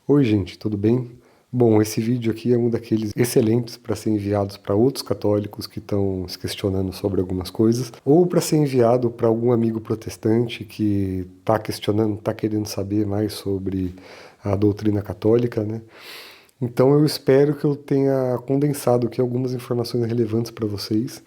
Oi, gente, tudo bem? Bom, esse vídeo aqui é um daqueles excelentes para ser enviados para outros católicos que estão se questionando sobre algumas coisas, ou para ser enviado para algum amigo protestante que está questionando, está querendo saber mais sobre a doutrina católica, né? Então eu espero que eu tenha condensado aqui algumas informações relevantes para vocês.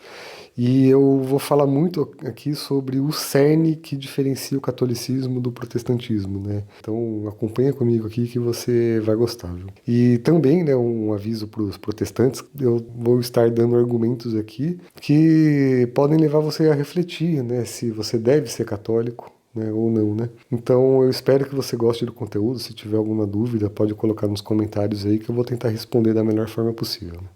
E eu vou falar muito aqui sobre o cerne que diferencia o catolicismo do protestantismo, né? Então acompanha comigo aqui que você vai gostar, viu? E também, né, um aviso para os protestantes, eu vou estar dando argumentos aqui que podem levar você a refletir, né, se você deve ser católico, né, ou não, né? Então eu espero que você goste do conteúdo. Se tiver alguma dúvida, pode colocar nos comentários aí que eu vou tentar responder da melhor forma possível, né?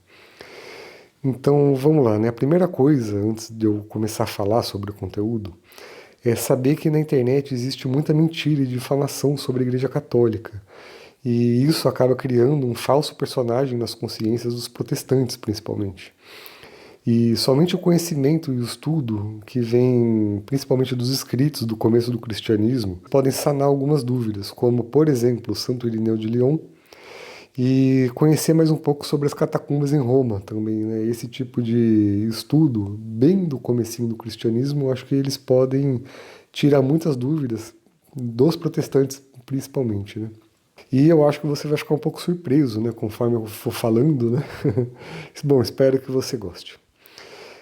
Então vamos lá, né? A primeira coisa, antes de eu começar a falar sobre o conteúdo, é saber que na internet existe muita mentira e difamação sobre a Igreja Católica. E isso acaba criando um falso personagem nas consciências dos protestantes, principalmente. E somente o conhecimento e o estudo, que vem principalmente dos escritos do começo do cristianismo, podem sanar algumas dúvidas, como, por exemplo, Santo Irineu de Lyon, e conhecer mais um pouco sobre as catacumbas em Roma também, né? Esse tipo de estudo, bem do comecinho do cristianismo, eu acho que eles podem tirar muitas dúvidas dos protestantes, principalmente, né? E eu acho que você vai ficar um pouco surpreso, né, conforme eu for falando, né? Bom, espero que você goste.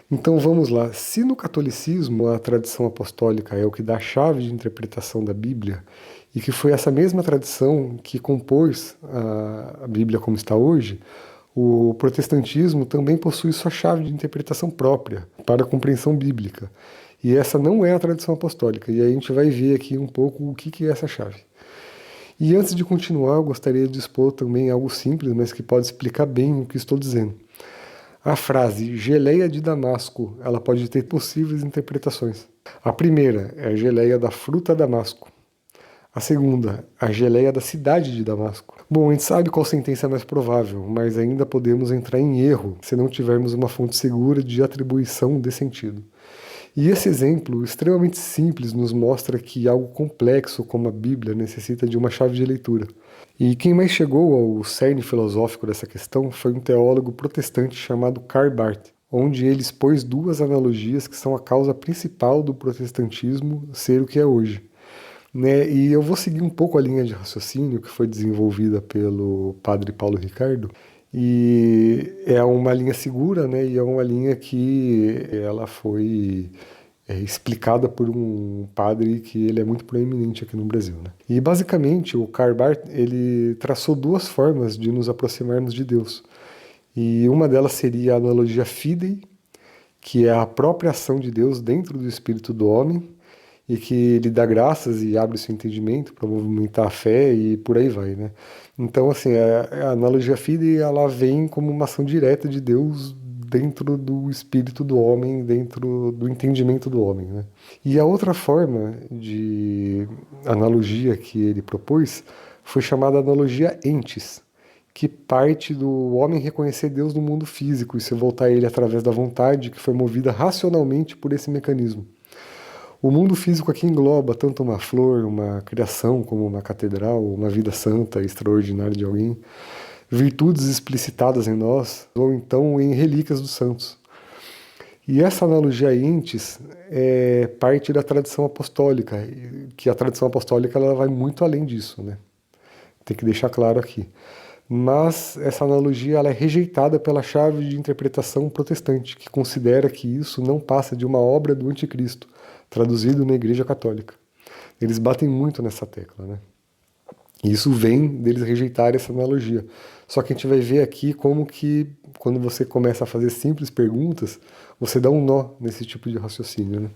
Então vamos lá. Se no catolicismo a tradição apostólica é o que dá a chave de interpretação da Bíblia, e que foi essa mesma tradição que compôs a Bíblia como está hoje, o protestantismo também possui sua chave de interpretação própria para a compreensão bíblica. E essa não é a tradição apostólica. E aí a gente vai ver aqui um pouco o que é essa chave. E antes de continuar, eu gostaria de expor também algo simples, mas que pode explicar bem o que estou dizendo. A frase geleia de Damasco, ela pode ter possíveis interpretações. A primeira é a geleia da fruta Damasco. A segunda, a geleia da cidade de Damasco. Bom, a gente sabe qual sentença é mais provável, mas ainda podemos entrar em erro se não tivermos uma fonte segura de atribuição de sentido. E esse exemplo extremamente simples nos mostra que algo complexo como a Bíblia necessita de uma chave de leitura. E quem mais chegou ao cerne filosófico dessa questão foi um teólogo protestante chamado Karl Barth, onde ele expôs duas analogias que são a causa principal do protestantismo ser o que é hoje. Né? E eu vou seguir um pouco a linha de raciocínio que foi desenvolvida pelo padre Paulo Ricardo, e é uma linha segura, né? E é uma linha que ela foi explicada por um padre que ele é muito proeminente aqui no Brasil, né? E basicamente o Karl Barth, ele traçou duas formas de nos aproximarmos de Deus. E uma delas seria a analogia fidei, que é a própria ação de Deus dentro do espírito do homem, e que ele dá graças e abre o seu entendimento para movimentar a fé e por aí vai, né? Então, assim, a analogia fidei, ela vem como uma ação direta de Deus dentro do espírito do homem, dentro do entendimento do homem, né? E a outra forma de analogia que ele propôs foi chamada analogia entes, que parte do homem reconhecer Deus no mundo físico e se voltar a ele através da vontade que foi movida racionalmente por esse mecanismo. O mundo físico aqui engloba tanto uma flor, uma criação, como uma catedral, uma vida santa, extraordinária de alguém, virtudes explicitadas em nós, ou então em relíquias dos santos. E essa analogia a entes é parte da tradição apostólica, que a tradição apostólica ela vai muito além disso, né? Tem que deixar claro aqui. Mas essa analogia ela é rejeitada pela chave de interpretação protestante, que considera que isso não passa de uma obra do anticristo, traduzido na Igreja Católica. Eles batem muito nessa tecla, né? E isso vem deles rejeitarem essa analogia. Só que a gente vai ver aqui como que, quando você começa a fazer simples perguntas, você dá um nó nesse tipo de raciocínio, né?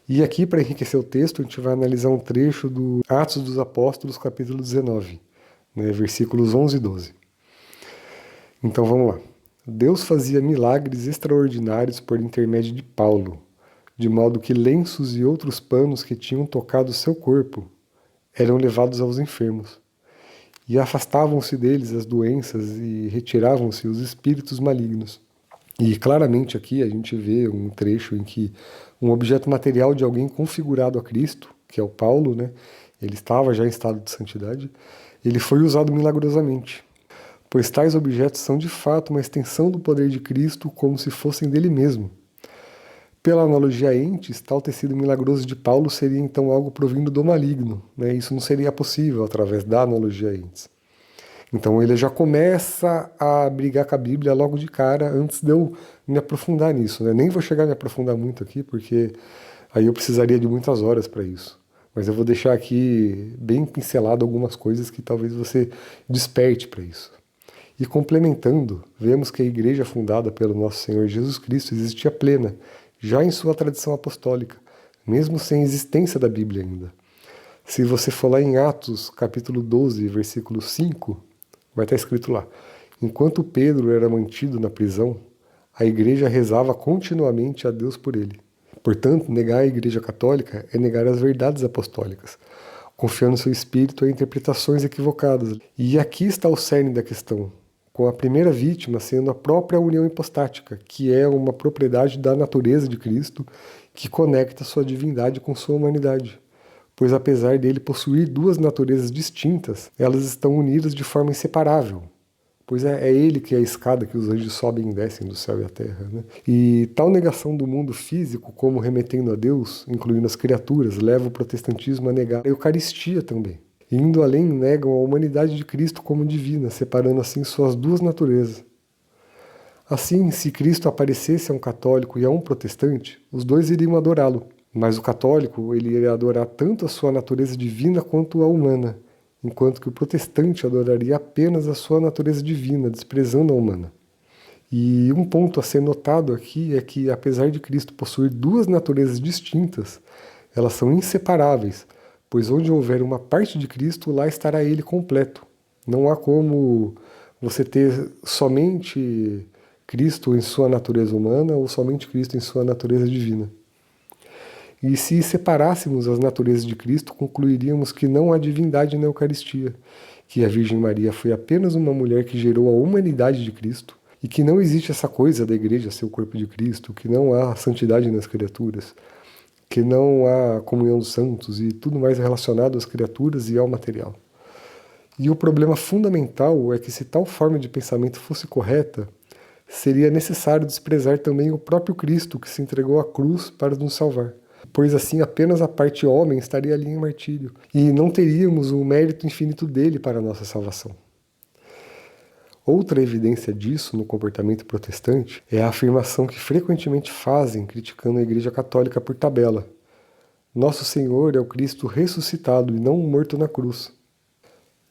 E aqui, para enriquecer o texto, a gente vai analisar um trecho do Atos dos Apóstolos, capítulo 19, né, versículos 11 e 12. Então vamos lá. Deus fazia milagres extraordinários por intermédio de Paulo, de modo que lenços e outros panos que tinham tocado seu corpo eram levados aos enfermos. E afastavam-se deles as doenças e retiravam-se os espíritos malignos. E claramente aqui a gente vê um trecho em que um objeto material de alguém configurado a Cristo, que é o Paulo, né? Ele estava já em estado de santidade. ele foi usado milagrosamente, pois tais objetos são de fato uma extensão do poder de Cristo como se fossem dele mesmo. Pela analogia a entes, tal tecido milagroso de Paulo seria então algo provindo do maligno, né? Isso não seria possível através da analogia a entes. Então ele já começa a brigar com a Bíblia logo de cara, antes de eu me aprofundar nisso, né? Nem vou chegar a me aprofundar muito aqui, porque aí eu precisaria de muitas horas para isso. Mas eu vou deixar aqui bem pincelado algumas coisas que talvez você desperte para isso. E complementando, vemos que a igreja fundada pelo nosso Senhor Jesus Cristo existia plena, já em sua tradição apostólica, mesmo sem existência da Bíblia ainda. Se você for lá em Atos, capítulo 12, versículo 5, vai estar escrito lá: enquanto Pedro era mantido na prisão, a igreja rezava continuamente a Deus por ele. Portanto, negar a igreja católica é negar as verdades apostólicas, confiando seu espírito a interpretações equivocadas. E aqui está o cerne da questão, com a primeira vítima sendo a própria união hipostática, que é uma propriedade da natureza de Cristo que conecta sua divindade com sua humanidade. Pois apesar dele possuir duas naturezas distintas, elas estão unidas de forma inseparável. Pois é ele que é a escada que os anjos sobem e descem do céu e a terra, né? E tal negação do mundo físico como remetendo a Deus, incluindo as criaturas, leva o protestantismo a negar a Eucaristia também. E indo além, negam a humanidade de Cristo como divina, separando assim suas duas naturezas. Assim, se Cristo aparecesse a um católico e a um protestante, os dois iriam adorá-lo. Mas o católico, ele iria adorar tanto a sua natureza divina quanto a humana, enquanto que o protestante adoraria apenas a sua natureza divina, desprezando a humana. E um ponto a ser notado aqui é que, apesar de Cristo possuir duas naturezas distintas, elas são inseparáveis, pois onde houver uma parte de Cristo, lá estará ele completo. Não há como você ter somente Cristo em sua natureza humana ou somente Cristo em sua natureza divina. E se separássemos as naturezas de Cristo, concluiríamos que não há divindade na Eucaristia, que a Virgem Maria foi apenas uma mulher que gerou a humanidade de Cristo, e que não existe essa coisa da igreja ser o corpo de Cristo, que não há santidade nas criaturas, que não há comunhão dos santos e tudo mais relacionado às criaturas e ao material. E o problema fundamental é que se tal forma de pensamento fosse correta, seria necessário desprezar também o próprio Cristo que se entregou à cruz para nos salvar, pois assim apenas a parte homem estaria ali em martírio, e não teríamos o mérito infinito dele para a nossa salvação. Outra evidência disso no comportamento protestante é a afirmação que frequentemente fazem criticando a Igreja Católica por tabela: Nosso Senhor é o Cristo ressuscitado e não morto na cruz.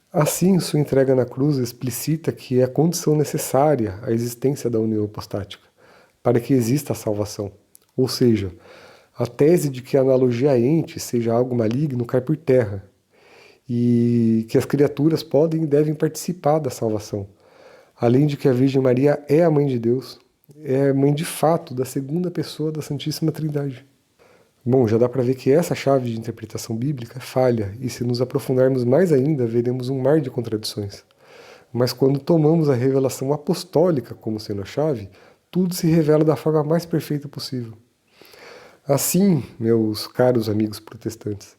Assim, sua entrega na cruz explicita que é condição necessária a existência da união hipostática, para que exista a salvação. Ou seja, a tese de que a analogia a ente seja algo maligno cai por terra, e que as criaturas podem e devem participar da salvação, além de que a Virgem Maria é a Mãe de Deus, é mãe de fato da segunda pessoa da Santíssima Trindade. Bom, já dá para ver que essa chave de interpretação bíblica falha, e se nos aprofundarmos mais ainda, veremos um mar de contradições. Mas quando tomamos a revelação apostólica como sendo a chave, tudo se revela da forma mais perfeita possível. Assim, meus caros amigos protestantes,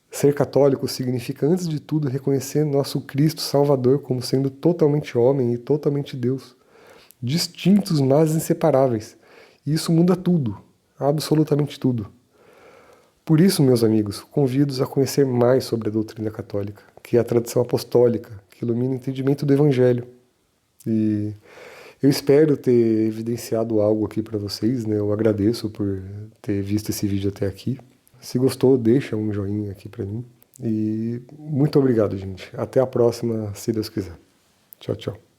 ser católico significa, antes de tudo, reconhecer nosso Cristo Salvador como sendo totalmente homem e totalmente Deus, distintos, mas inseparáveis. E isso muda tudo, absolutamente tudo. Por isso, meus amigos, convido-os a conhecer mais sobre a doutrina católica, que é a tradição apostólica, que ilumina o entendimento do Evangelho. E eu espero ter evidenciado algo aqui para vocês, né? Eu agradeço por ter visto esse vídeo até aqui. Se gostou, deixa um joinha aqui para mim. E muito obrigado, gente. Até a próxima, se Deus quiser. Tchau, tchau.